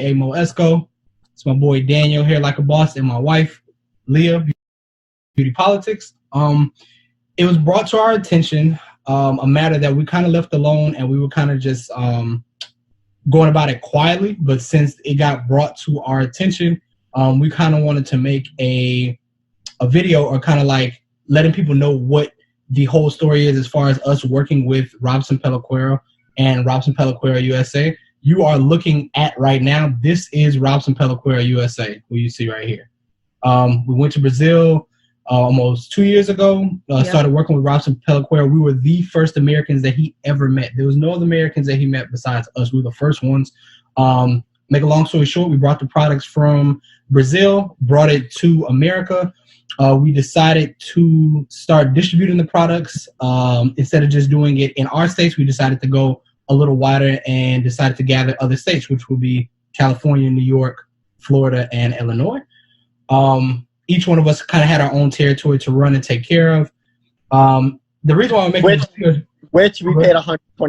Mo Esco. It's my boy Daniel here, like a boss, and my wife Leah, Beauty Politics. It was brought to our attention a matter that we kind of left alone, and we were kind of just going about it quietly. But since it got brought to our attention, we kind of wanted to make a video, or kind of like letting people know what the whole story is as far as us working with Robson Pelaquero and Robson Pelaquero USA. You are looking at right now, this is Robson Pelaquero USA, who you see right here. We went to Brazil almost 2 years ago, started working with Robson Pelaquero. We were the first Americans that he ever met. There was no other Americans that he met besides us. We were the first ones. Make a long story short, we brought the products from Brazil, brought it to America. We decided to start distributing the products. Instead of just doing it in our states, we decided to go a little wider and decided to gather other states, which would be California, New York, Florida, and Illinois. Each one of us kind of had our own territory to run and take care of. The reason why I'm making which we paid $120,000 for.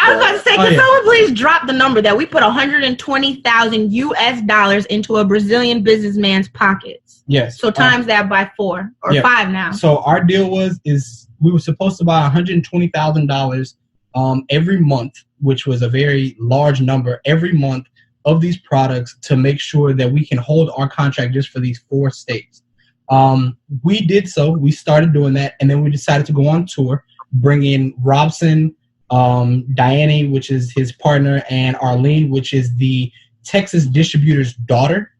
I was about to say, can someone please drop the number that we put $120,000 into a Brazilian businessman's pockets? Yes. So times that by 4 or 5 now. So our deal is we were supposed to buy $120,000 every month, which was a very large number every month of these products, to make sure that we can hold our contract just for these 4 states. We did so. We started doing that, and then we decided to go on tour, bring in Robson, Diane, which is his partner, and Arlene, which is the Texas distributor's daughter.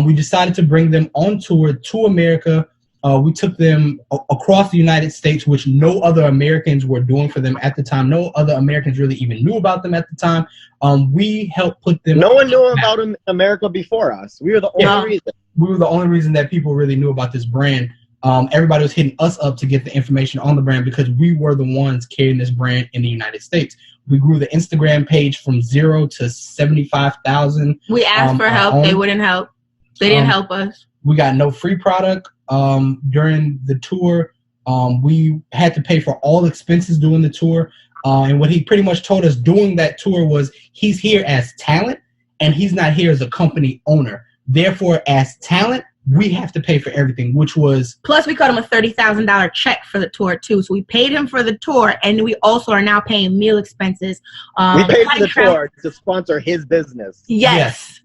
We decided to bring them on tour to America. We took them across the United States, which no other Americans were doing for them at the time. No other Americans really even knew about them at the time. We helped put them. No one knew about America before us. We were the only reason. We were the only reason that people really knew about this brand. Everybody was hitting us up to get the information on the brand because we were the ones carrying this brand in the United States. We grew the Instagram page from 0 to 75,000. We asked for help. They wouldn't help. They didn't help us. We got no free product during the tour. We had to pay for all expenses doing the tour. And what he pretty much told us doing that tour was he's here as talent and he's not here as a company owner. Therefore, as talent, we have to pay for everything, which was... Plus, we cut him a $30,000 check for the tour, too. So we paid him for the tour, and we also are now paying meal expenses. We paid for the tour to sponsor his business. Yes.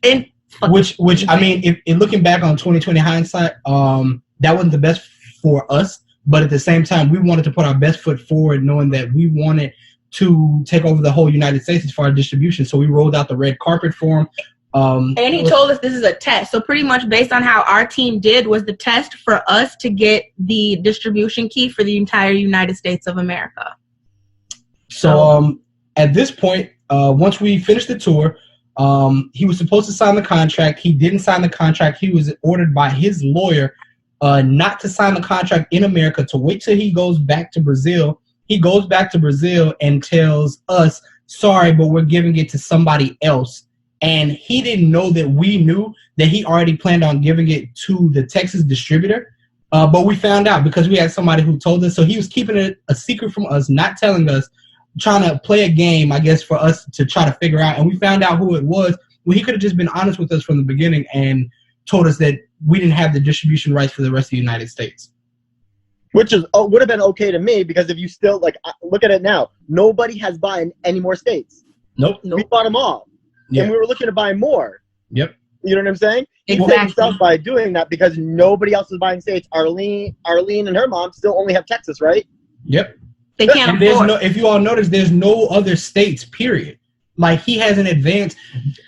And which I mean, if looking back on 2020 hindsight, that wasn't the best for us. But at the same time, we wanted to put our best foot forward, knowing that we wanted to take over the whole United States as far as distribution. So we rolled out the red carpet for him. And he told us this is a test. So pretty much based on how our team did was the test for us to get the distribution key for the entire United States of America. So at this point, once we finished the tour, he was supposed to sign the contract. He didn't sign the contract. He was ordered by his lawyer not to sign the contract in America, to wait till he goes back to Brazil. He goes back to Brazil and tells us, sorry, but we're giving it to somebody else. And he didn't know that we knew that he already planned on giving it to the Texas distributor. But we found out because we had somebody who told us. So he was keeping it a secret from us, not telling us, trying to play a game, I guess, for us to try to figure out. And we found out who it was. Well, he could have just been honest with us from the beginning and told us that we didn't have the distribution rights for the rest of the United States. Which is would have been okay to me, because if you still, like, look at it now, nobody has bought in any more states. Nope. We bought them all. Yeah. And we were looking to buy more. Yep. You know what I'm saying? Exactly. He saved himself by doing that because nobody else is buying states. Arlene and her mom still only have Texas, right? Yep. They can't afford. If you all notice, there's no other states, period. Like, he has an advance.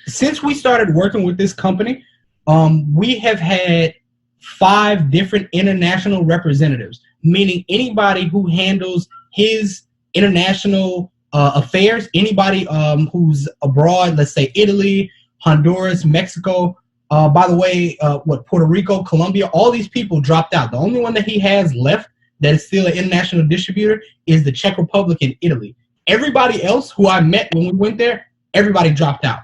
Since we started working with this company, we have had 5 different international representatives, meaning anybody who handles his international affairs, anybody who's abroad, let's say Italy, Honduras, Mexico, by the way, Puerto Rico, Colombia, all these people dropped out. The only one that he has left that is still an international distributor is the Czech Republic and Italy. Everybody else who I met when we went there, everybody dropped out.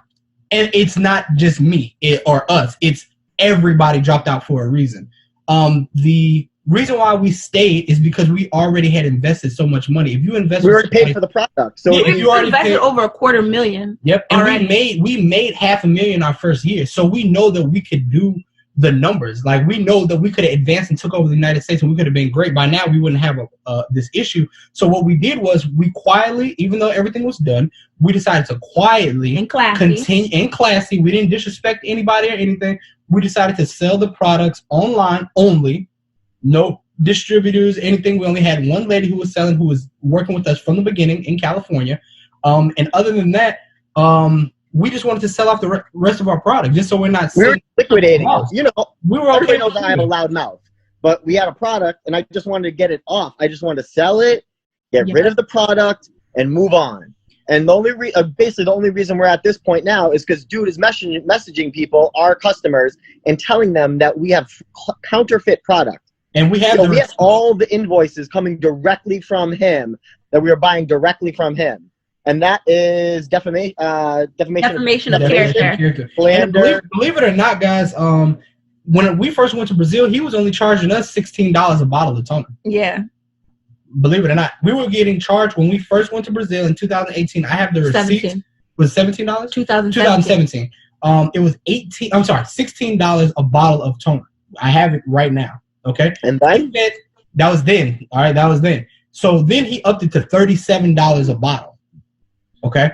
And it's not just me or us. It's everybody dropped out for a reason. The reason why we stayed is because we already had invested so much money. If you invest, we already paid for the product. So Yeah, we you already invested paid- over $250,000. Yep, and already. we made $500,000 our first year, so we know that we could do the numbers. Like, we know that we could have advanced and took over the United States, and we could have been great. By now, we wouldn't have this issue. So what we did was we quietly, even though everything was done, we decided to quietly And classy. continue and classy. We didn't disrespect anybody or anything. We decided to sell the products online only, no distributors, anything. We only had one lady who was selling, who was working with us from the beginning in California. And other than that, we just wanted to sell off the rest of our product, just so we're not. we were liquidating Wow. it. You know, We were everybody okay. knows I have a loud mouth, but we had a product, and I just wanted to get it off. I just wanted to sell it, get rid of the product, and move on. And the only basically the only reason we're at this point now is because dude is messaging people, our customers, and telling them that we have counterfeit product. And we have, We have all the invoices coming directly from him that we are buying directly from him, and that is defamation of character. slander. And believe it or not, guys, when we first went to Brazil, he was only charging us $16 a bottle of toner. Yeah. Believe it or not, we were getting charged when we first went to Brazil in 2018. I have the receipt. 17. Was $17? 2017. It was $16 a bottle of toner. I have it right now. Okay. And then That was then. All right, that was then. So then he upped it to $37 a bottle. Okay.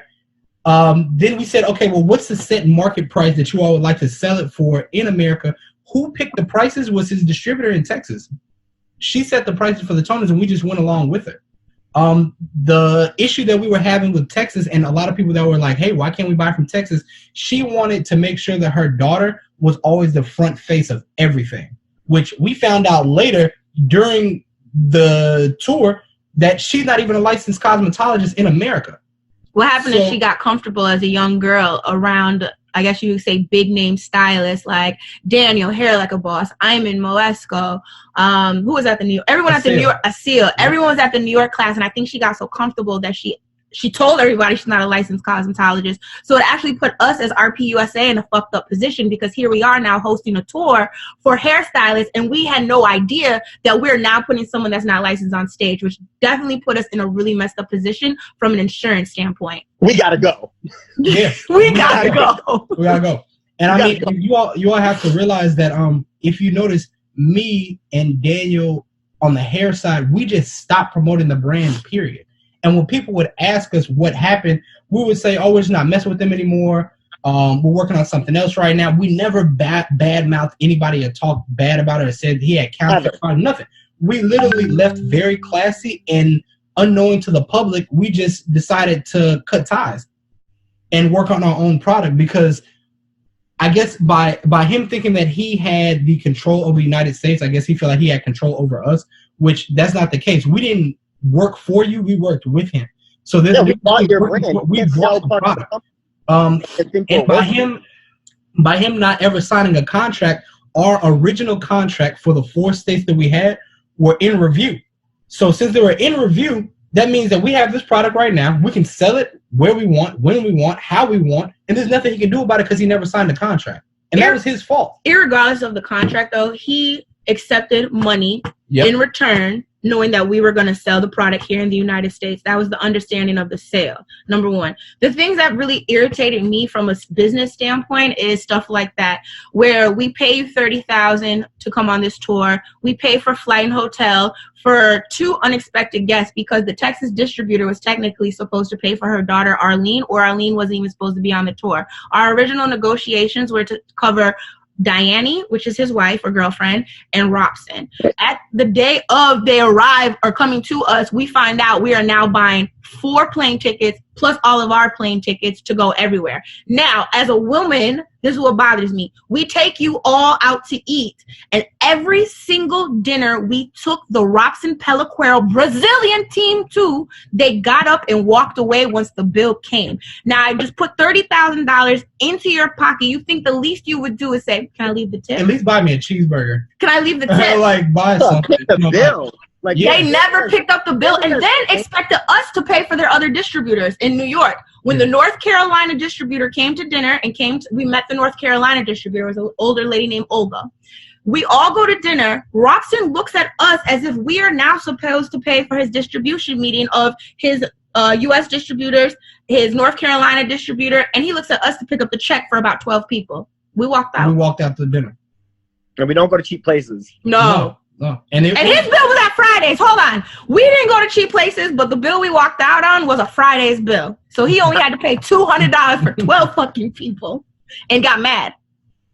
Then we said, okay, well, what's the set market price that you all would like to sell it for in America? Who picked the prices? Was his distributor in Texas. She set the prices for the toners, and we just went along with it. The issue that we were having with Texas, and a lot of people that were like, hey, why can't we buy from Texas? She wanted to make sure that her daughter was always the front face of everything, which we found out later during the tour that she's not even a licensed cosmetologist in America. What happened is she got comfortable as a young girl around, I guess you would say, big name stylists like Daniel, Hair Like a Boss, Iman Moesco, who was at the New York, everyone at the New York, Asil, everyone was at the New York class, and I think she got so comfortable that she told everybody she's not a licensed cosmetologist. So it actually put us as RPUSA in a fucked up position, because here we are now hosting a tour for hairstylists, and we had no idea that we're now putting someone that's not licensed on stage, which definitely put us in a really messed up position from an insurance standpoint. we gotta go. Yeah, we gotta go. We gotta go. And I mean, you all have to realize that if you notice, me and Daniel on the hair side, we just stopped promoting the brand, period. And when people would ask us what happened, we would say, oh, we're just not messing with them anymore. We're working on something else right now. We never bad-mouthed anybody or talked bad about it or said he had counterfeit product, nothing. We literally left very classy, and unknowing to the public, we just decided to cut ties and work on our own product, because I guess by him thinking that he had the control over the United States, I guess he felt like he had control over us, which that's not the case. We didn't work for you, we worked with him. So we bought your brand. We bought the product. And by him not ever signing a contract, our original contract for the 4 states that we had were in review. So since they were in review, that means that we have this product right now. We can sell it where we want, when we want, how we want, and there's nothing he can do about it because he never signed a contract. And that was his fault. Irregardless of the contract, though, he accepted money in return, knowing that we were going to sell the product here in the United States. That was the understanding of the sale, number one. The things that really irritated me from a business standpoint is stuff like that, where we pay you $30,000 to come on this tour. We pay for flight and hotel for 2 unexpected guests, because the Texas distributor was technically supposed to pay for her daughter, Arlene, or Arlene wasn't even supposed to be on the tour. Our original negotiations were to cover Diane, which is his wife or girlfriend, and Robson. At the day of they arrive or coming to us, we find out we are now buying 4 plane tickets plus all of our plane tickets to go everywhere. Now, as a woman, this is what bothers me. We take you all out to eat, and every single dinner we took the Robson Peliquero Brazilian team to, they got up and walked away once the bill came. Now, I just put $30,000 into your pocket. You think the least you would do is say, can I leave the tip? At least buy me a cheeseburger. Can I leave the tip? Like, buy something. Pick the bill. Like, they never picked up the bill, and then expected us to pay for their other distributors in New York. When the North Carolina distributor came to dinner and we met the North Carolina distributor. It was an older lady named Olga. We all go to dinner. Robson looks at us as if we are now supposed to pay for his distribution meeting of his U.S. distributors, his North Carolina distributor, and he looks at us to pick up the check for about 12 people. We walked out. We walked out to dinner. And we don't go to cheap places. No. And his bill was at Fridays. Hold on. We didn't go to cheap places, but the bill we walked out on was a Fridays bill. So he only had to pay $200 for 12 fucking people and got mad.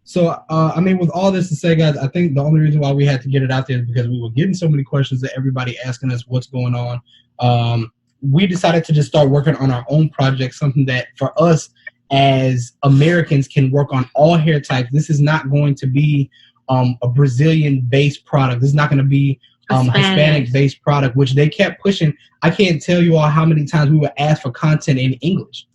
So, I mean, with all this to say, guys, I think the only reason why we had to get it out there is because we were getting so many questions that everybody asking us what's going on. We decided to just start working on our own project, something that for us as Americans can work on all hair types. This is not going to be a Brazilian-based product. This is not going to be Hispanic-based product, which they kept pushing. I can't tell you all how many times we would ask for content in English.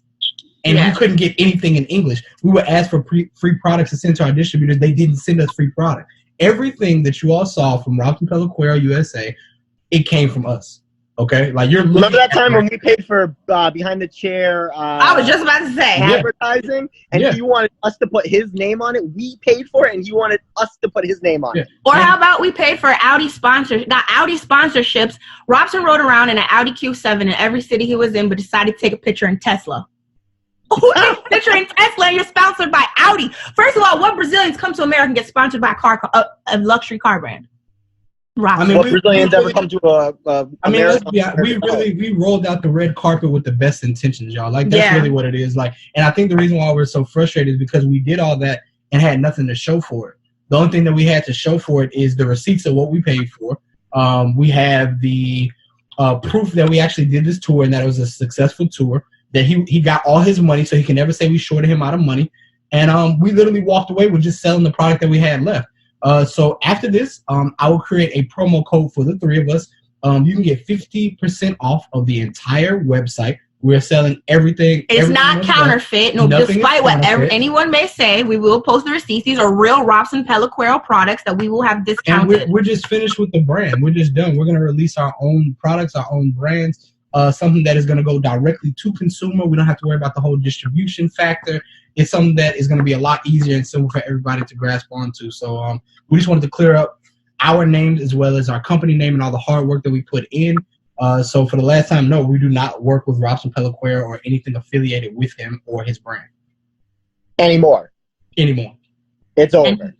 And we couldn't get anything in English. We would ask for free products to send to our distributors. They didn't send us free product. Everything that you all saw from Robson Pelaquero USA, it came from us. Okay? Like you're remember that time when we paid for behind the chair I was just about to say advertising, and he wanted us to put his name on it. We paid for it, and he wanted us to put his name on it. Or how about we paid for Audi sponsors, got Audi sponsorships. Robson rode around in an Audi Q7 in every city he was in, but decided to take a picture in Tesla. Who takes a picture in Tesla and you're sponsored by Audi? First of all, what Brazilians come to America and get sponsored by a luxury car brand? Robson. I mean, what Brazilians ever come to we rolled out the red carpet with the best intentions, y'all. Like that's really what it is. Like, and I think the reason why we're so frustrated is because we did all that and had nothing to show for it. The only thing that we had to show for it is the receipts of what we paid for. We have the proof that we actually did this tour and that it was a successful tour. That he got all his money, so he can never say we shorted him out of money. And we literally walked away with just selling the product that we had left. So after this, I will create a promo code for the three of us. You can get 50% off of the entire website. We're selling everything. It's not counterfeit. No, despite what anyone may say, we will post the receipts. These are real Robson Pelaquero products that we will have discounted. And we're just finished with the brand. We're just done. We're going to release our own products, our own brands. Something that is going to go directly to consumer. We don't have to worry about the whole distribution factor. It's something that is going to be a lot easier and simple for everybody to grasp onto. So we just wanted to clear up our names as well as our company name and all the hard work that we put in. So for the last time, no, we do not work with Robson Pelaquero or anything affiliated with him or his brand. Anymore. It's over.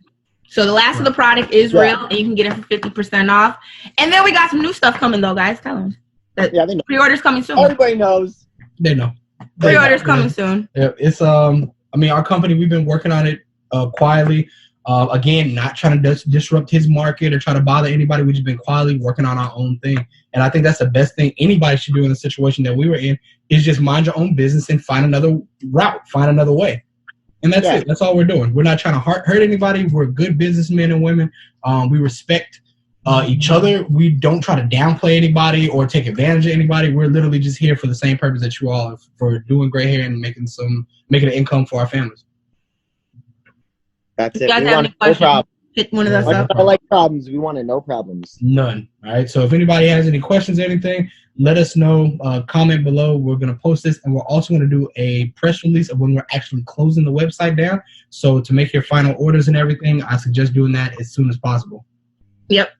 So the last of the product is real, and you can get it for 50% off. And then we got some new stuff coming, though, guys. Tell them. They know. Pre-orders coming soon. Everybody knows. They know. Pre-orders coming soon. Yeah, it's I mean, our company, we've been working on it quietly. Again, not trying to disrupt his market or try to bother anybody. We've just been quietly working on our own thing. And I think that's the best thing anybody should do in the situation that we were in is just mind your own business and find another route, find another way. And that's it. That's all we're doing. We're not trying to hurt anybody. We're good businessmen and women. We respect each other. We don't try to downplay anybody or take advantage of anybody. We're literally just here for the same purpose that you all are, for doing gray hair and making an income for our families. That's it. You guys have any questions? Hit one of those up. I like problems. We wanted no problems. None. All right. So if anybody has any questions or anything, let us know. Comment below. We're going to post this, and we're also going to do a press release of when we're actually closing the website down. So to make your final orders and everything, I suggest doing that as soon as possible. Yep.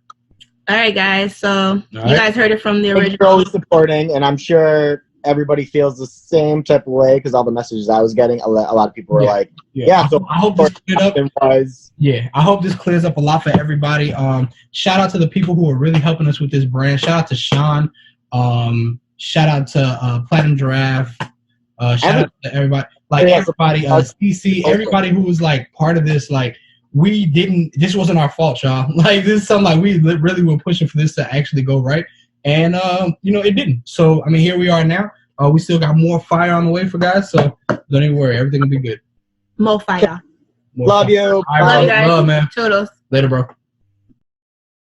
All right, guys. So you guys heard it from the original. Thank you for always supporting, and I'm sure everybody feels the same type of way because all the messages I was getting, a lot of people were like, so I hope this cleared up. I hope this clears up a lot for everybody. Shout out to the people who are really helping us with this brand. Shout out to Sean. Shout out to Platinum Giraffe. Shout out to everybody. Everybody, CC, everybody who was like part of this, like, this wasn't our fault, y'all. Like, this is something like we really were pushing for this to actually go right. And, it didn't. So, I mean, here we are now. We still got more fire on the way for guys. So, don't even worry. Everything will be good. More fire. Love you. Love you guys. Love, man. Toodles. Later, bro.